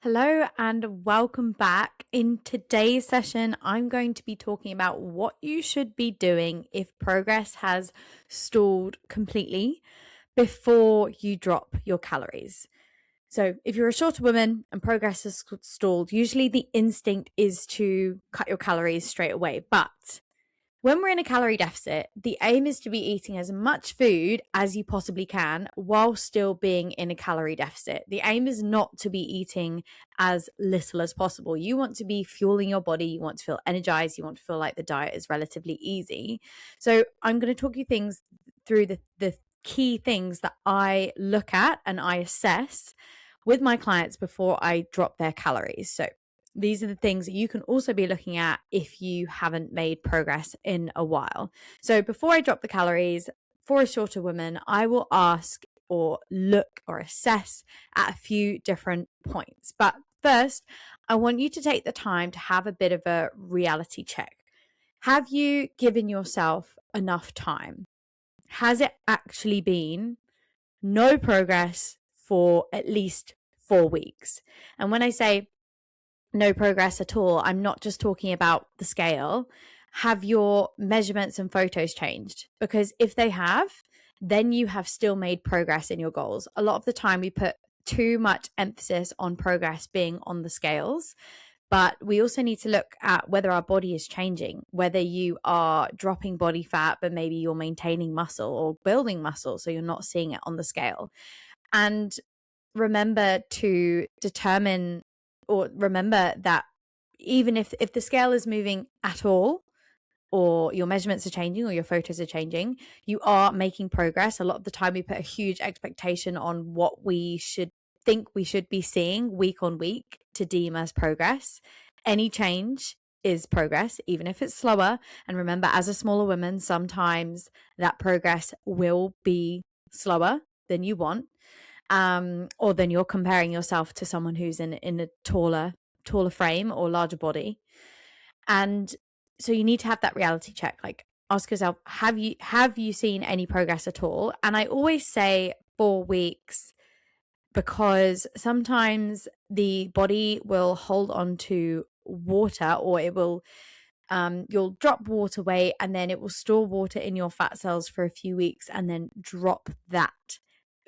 Hello and welcome back. In today's session, I'm going to be talking about what you should be doing if progress has stalled completely before you drop your calories. So, if you're a shorter woman and progress has stalled, usually the instinct is to cut your calories straight away. But when we're in a calorie deficit, the aim is to be eating as much food as you possibly can while still being in a calorie deficit. The aim is not to be eating as little as possible. You want to be fueling your body. You want to feel energized. You want to feel like the diet is relatively easy. So I'm going to talk you things through the key things that I look at and I assess with my clients before I drop their calories. So these are the things that you can also be looking at if you haven't made progress in a while. So before I drop the calories for a shorter woman, I will ask or look or assess at a few different points. But first, I want you to take the time to have a bit of a reality check. Have you given yourself enough time? Has it actually been no progress for at least 4 weeks? And when I say no progress at all, I'm not just talking about the scale. Have your measurements and photos changed? Because if they have, then you have still made progress in your goals. A lot of the time we put too much emphasis on progress being on the scales, but we also need to look at whether our body is changing, whether you are dropping body fat, but maybe you're maintaining muscle or building muscle, so you're not seeing it on the scale. And remember to determine or remember that even if the scale is moving at all, or your measurements are changing or your photos are changing, you are making progress. A lot of the time we put a huge expectation on what we should think we should be seeing week on week to deem as progress. Any change is progress, even if it's slower. And remember, as a smaller woman, sometimes that progress will be slower than you want. Or then you're comparing yourself to someone who's in a taller frame or larger body. And so you need to have that reality check. Like, ask yourself, have you seen any progress at all? And I always say 4 weeks, because sometimes the body will hold on to water, or it will you'll drop water weight and then it will store water in your fat cells for a few weeks and then drop that.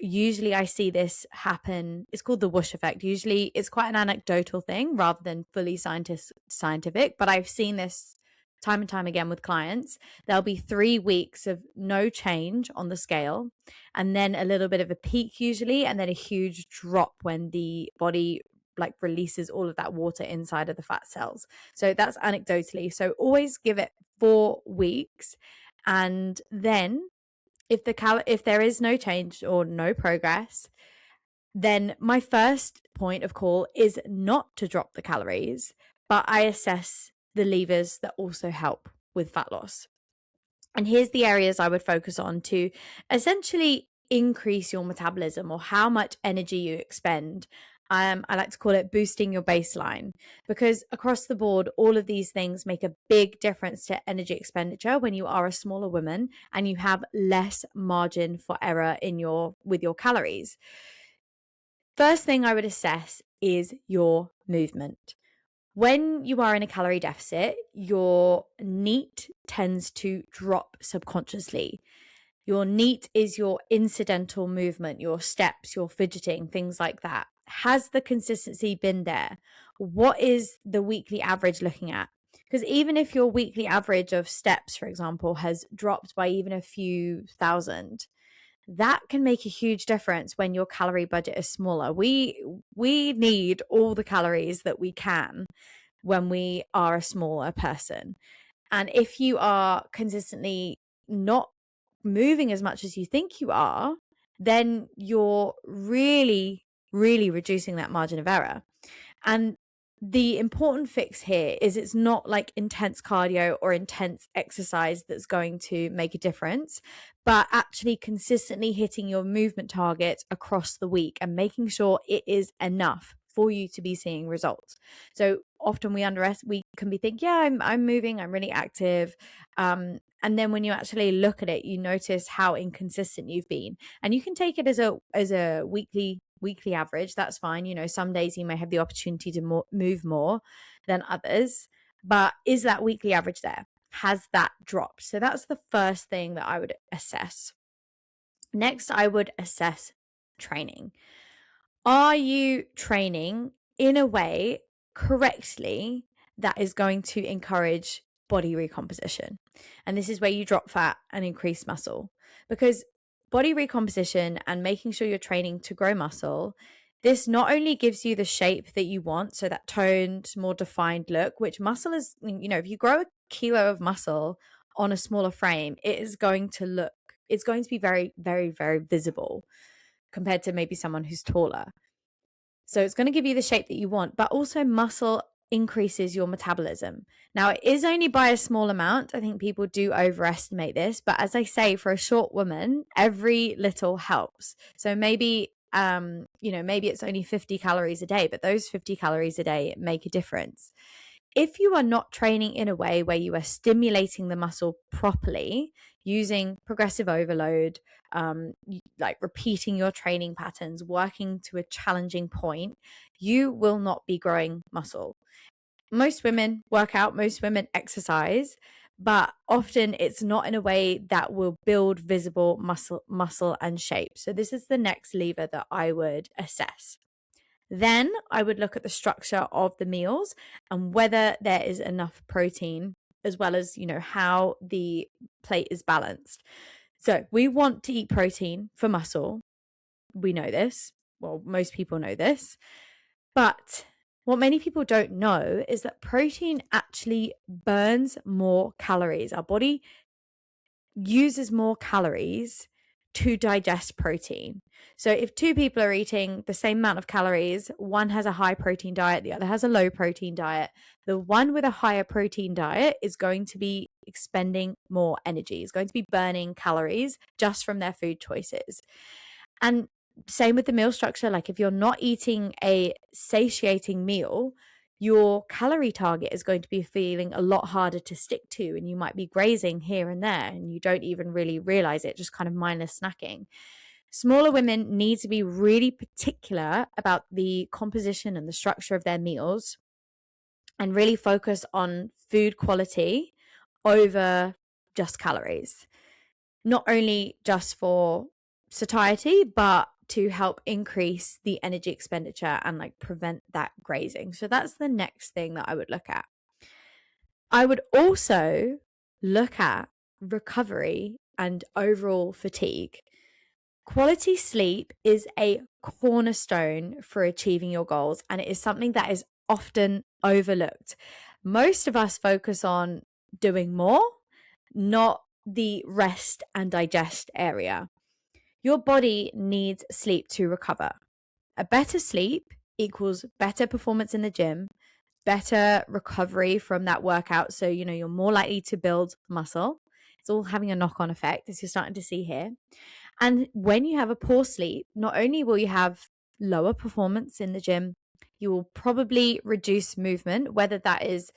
Usually I see this happen. It's called the whoosh effect. Usually it's quite an anecdotal thing rather than fully scientific, but I've seen this time and time again with clients. There'll be 3 weeks of no change on the scale, and then a little bit of a peak usually, and then a huge drop when the body releases all of that water inside of the fat cells. So that's anecdotally. So always give it 4 weeks, and then if there is no change or no progress, then my first point of call is not to drop the calories, but I assess the levers that also help with fat loss. And here's the areas I would focus on to essentially increase your metabolism, or how much energy you expend. I like to call it boosting your baseline, because across the board, all of these things make a big difference to energy expenditure when you are a smaller woman and you have less margin for error with your calories. First thing I would assess is your movement. When you are in a calorie deficit, your NEAT tends to drop subconsciously. Your NEAT is your incidental movement, your steps, your fidgeting, things like that. Has the consistency been there? What is the weekly average looking at? Because even if your weekly average of steps, for example, has dropped by even a few thousand, that can make a huge difference when your calorie budget is smaller. We need all the calories that we can when we are a smaller person. And if you are consistently not moving as much as you think you are, then you're really, really reducing that margin of error. And the important fix here is it's not like intense cardio or intense exercise that's going to make a difference, but actually consistently hitting your movement targets across the week and making sure it is enough for you to be seeing results. So often we can be thinking, yeah, I'm moving, I'm really active. And then when you actually look at it, you notice how inconsistent you've been. And you can take it as a weekly weekly average, that's fine. You know, some days you may have the opportunity to move more than others, but is that weekly average there? Has that dropped? So that's the first thing that I would assess. Next, I would assess training. Are you training in a way correctly that is going to encourage body recomposition? And this is where you drop fat and increase muscle, because body recomposition and making sure you're training to grow muscle, this not only gives you the shape that you want, so that toned, more defined look, which muscle is, you know, if you grow a kilo of muscle on a smaller frame, it's going to be very, very, very visible compared to maybe someone who's taller. So it's going to give you the shape that you want, but also muscle increases your metabolism. Now, it is only by a small amount. I think people do overestimate this, but as I say, for a short woman, every little helps. So maybe, maybe it's only 50 calories a day, but those 50 calories a day make a difference. If you are not training in a way where you are stimulating the muscle properly, using progressive overload, like repeating your training patterns, working to a challenging point, you will not be growing muscle. Most women work out, most women exercise, but often it's not in a way that will build visible muscle and shape. So this is the next lever that I would assess. Then I would look at the structure of the meals and whether there is enough protein, as well as, you know, how the plate is balanced. So we want to eat protein for muscle. We know this. Well, most people know this. But what many people don't know is that protein actually burns more calories. Our body uses more calories to digest protein. So if two people are eating the same amount of calories, one has a high protein diet, the other has a low protein diet, the one with a higher protein diet is going to be expending more energy, is going to be burning calories just from their food choices. And same with the meal structure. Like if you're not eating a satiating meal, your calorie target is going to be feeling a lot harder to stick to, and you might be grazing here and there and you don't even really realize it, just kind of mindless snacking. Smaller women need to be really particular about the composition and the structure of their meals and really focus on food quality over just calories, not only just for satiety, but to help increase the energy expenditure and like prevent that grazing. So that's the next thing that I would look at. I would also look at recovery and overall fatigue. Quality sleep is a cornerstone for achieving your goals, and it is something that is often overlooked. Most of us focus on doing more, not the rest and digest area. Your body needs sleep to recover. A better sleep equals better performance in the gym, better recovery from that workout. So, you know, you're more likely to build muscle. It's all having a knock-on effect, as you're starting to see here. And when you have a poor sleep, not only will you have lower performance in the gym, you will probably reduce movement, whether that is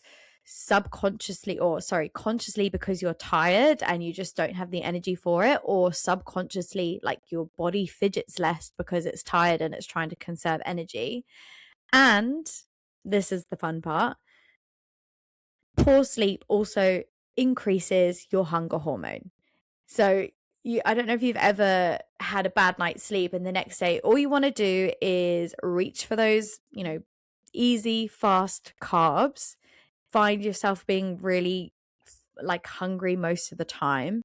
consciously because you're tired and you just don't have the energy for it, or subconsciously like your body fidgets less because it's tired and it's trying to conserve energy. And this is the fun part, poor sleep also increases your hunger hormone. So I don't know if you've ever had a bad night's sleep and the next day all you want to do is reach for those, you know, easy, fast carbs, find yourself being really like hungry most of the time.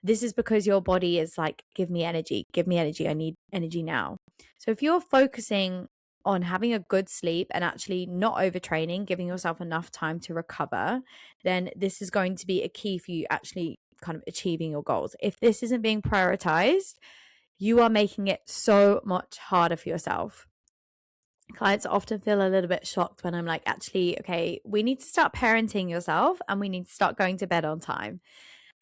This is because your body is like, give me energy, I need energy now. So if you're focusing on having a good sleep and actually not overtraining, giving yourself enough time to recover, then this is going to be a key for you actually kind of achieving your goals. If this isn't being prioritized, you are making it so much harder for yourself. Clients often feel a little bit shocked when I'm like, actually, okay, we need to start parenting yourself and we need to start going to bed on time.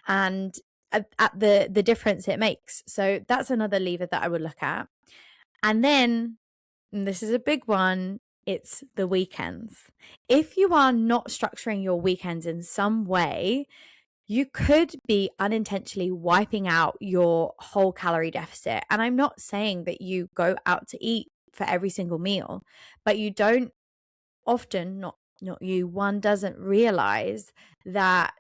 And at the difference it makes. So that's another lever that I would look at. And then, and this is a big one, it's the weekends. If you are not structuring your weekends in some way, you could be unintentionally wiping out your whole calorie deficit. And I'm not saying that you go out to eat for every single meal, but you don't often, one doesn't realize that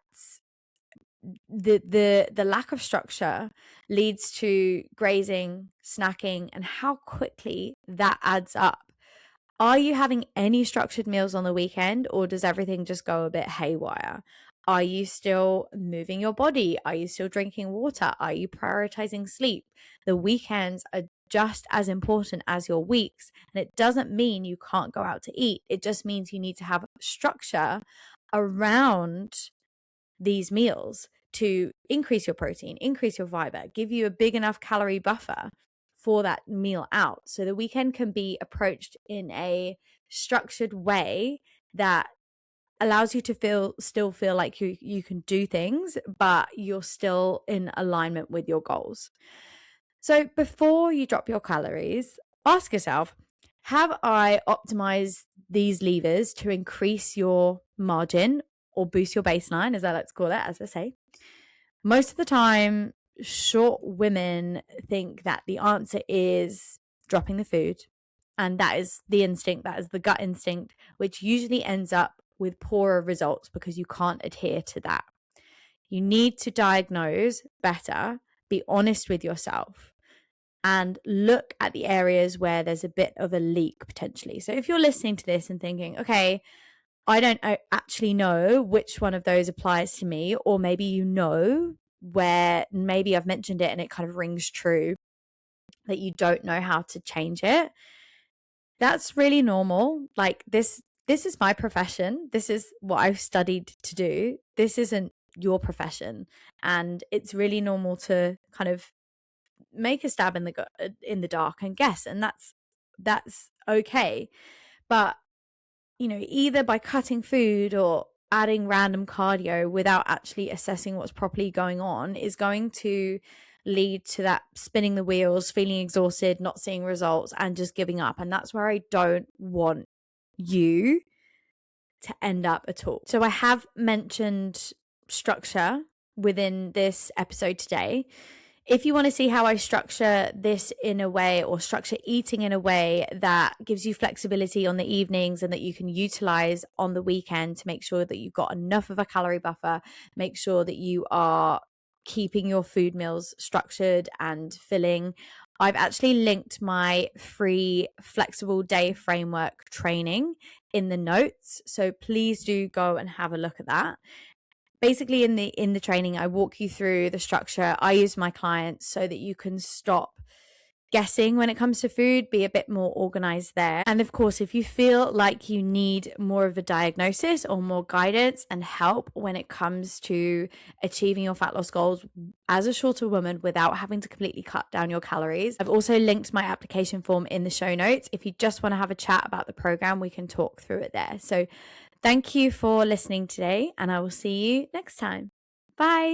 the lack of structure leads to grazing, snacking, and how quickly that adds up. Are you having any structured meals on the weekend, or does everything just go a bit haywire? Are you still moving your body? Are you still drinking water? Are you prioritizing sleep? The weekends are just as important as your weeks. And it doesn't mean you can't go out to eat. It just means you need to have structure around these meals to increase your protein, increase your fiber, give you a big enough calorie buffer for that meal out. So the weekend can be approached in a structured way that allows you to still feel like you can do things, but you're still in alignment with your goals. So before you drop your calories, ask yourself, have I optimized these levers to increase your margin or boost your baseline, as I like to call it, as I say? Most of the time, short women think that the answer is dropping the food. And that is the instinct, that is the gut instinct, which usually ends up with poorer results because you can't adhere to that. You need to diagnose better, be honest with yourself, and look at the areas where there's a bit of a leak potentially. So if you're listening to this and thinking, okay, I don't actually know which one of those applies to me, or maybe you know where maybe I've mentioned it and it kind of rings true that you don't know how to change it, that's really normal. Like this is my profession. This is what I've studied to do. This isn't your profession. And it's really normal to kind of make a stab in the dark and guess, and that's okay. But either by cutting food or adding random cardio without actually assessing what's properly going on is going to lead to that spinning the wheels, feeling exhausted, not seeing results, and just giving up. And that's where I don't want you to end up at all. So I have mentioned structure within this episode today. If you want to see how I structure this in a way, or structure eating in a way that gives you flexibility on the evenings and that you can utilize on the weekend to make sure that you've got enough of a calorie buffer, make sure that you are keeping your food meals structured and filling, I've actually linked my free flexible day framework training in the notes. So please do go and have a look at that. Basically in the training, I walk you through the structure I use my clients so that you can stop guessing when it comes to food, be a bit more organized there. And of course, if you feel like you need more of a diagnosis or more guidance and help when it comes to achieving your fat loss goals as a shorter woman without having to completely cut down your calories, I've also linked my application form in the show notes. If you just want to have a chat about the program, we can talk through it there. So thank you for listening today, and I will see you next time. Bye.